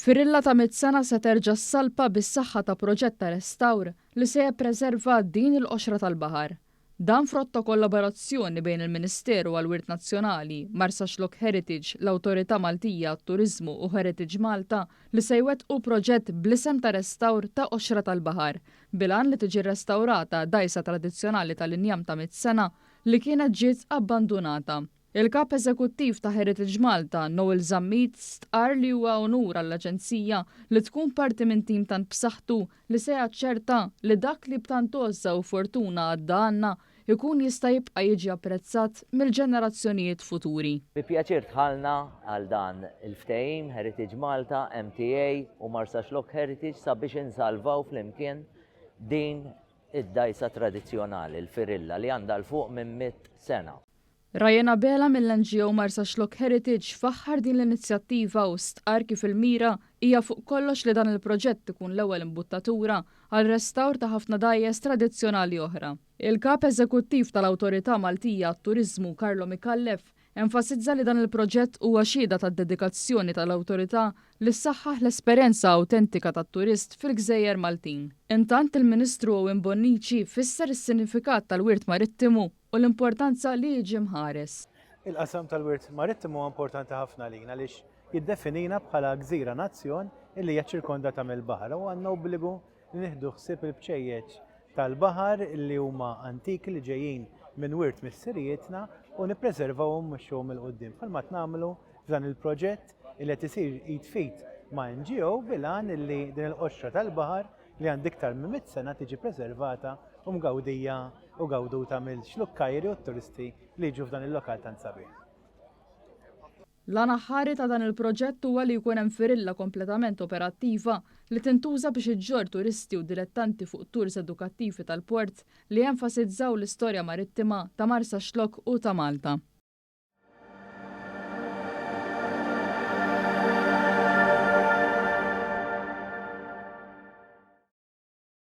Firilla ta' 100 sena se terġa' ssalpa bis-saħħa ta' proġett ta' restawr li se jippreserva din il-qoxra tal-baħar. Dan frott ta' kollaborazzjoni bejn il-Ministeru għall-Wirt Nazzjonali, Marsa Xlokk Heritage, l-Awtorità Maltija għat-Turiżmu u Heritage Malta li se jwettqu proġett bl-isem ta' restawr ta' qoxra tal-baħar, bilan li tiġi restawrata dajsa tradizzjonali tal-injam ta' 100 sena li kienet ġiet abbandunata. Il-kap eżekuttiv ta' Heritage Malta, Noel Zammit, stqar li huwa onur għall-Aġenzija li tkun parti minn tim tant b'saħħtu li se jaċċerta li dak li b'tant għoża u fortuna għadda għandna ikun jista' jibqa' jiġi apprezzat mill-ġenerazzjonijiet futuri. Bi pjaċir tħallna għal dan il-ftehim Heritage Malta, MTA u Marsa Xlokk Heritage sabiex insalvaw flimkien din id-dajsa tradizzjonali, l-firilla li għandha l-fuq minn 100 sena. Rajena Bela mill-NGO Marsa Xlokk Heritage faħħar din l-inizjattiva u stqar kif il-mira hija fuq kollox li dan il-proġett ikun l-ewwel imbuttatura għal restawr ta' ħafna dajjes tradizzjonali oħra. Il-kap eżekuttiv tal-Awtorità Maltija għat-Turiżmu Karlo Mikallef enfasizza li dan il-proġett huwa xhieda tad-dedikazzjoni tal-awtorità li ssaħħaħ l-esperjenza awtentika tat-turist fil-Gżejjer Maltin. Intant il-Ministru Owen Bonnici fisser is-sinifikat tal-wirt marittimu u l-importanza li jiġi mħares. Il-qasam tal-wirt marittimu importanti ħafna lina għaliex jiddefinina bħala gżira nazzjon illi hija ċirkondata mill-baħar u għandna obbligu li nieħdu ħsieb il-bċejjeġ tal-baħar li huma antiki li ġejjin minn wirt missirietna u nippreservawhom mixhom il-qudiem. Bħalma tnagħmlu f'dan il-proġett li qed isir jitfit ma' NGO bilan illi din il-qoxra tal-baħar li għand iktar minn 100 sena tiġi preservata u mgawdija u gawduta mill-xlukkajri u t-turisti li jiġu f'dan il-lokal tant sabiħ. L-għana ħari ta' dan il-proġett huwa li jkun hemm firilla kompletament operattiva li tintuża biex iġġor turisti u dilettanti fuq tours edukattivi tal-port li jenfasizzaw l-istorja marittima ta' Marsa Xlokk u ta' Malta.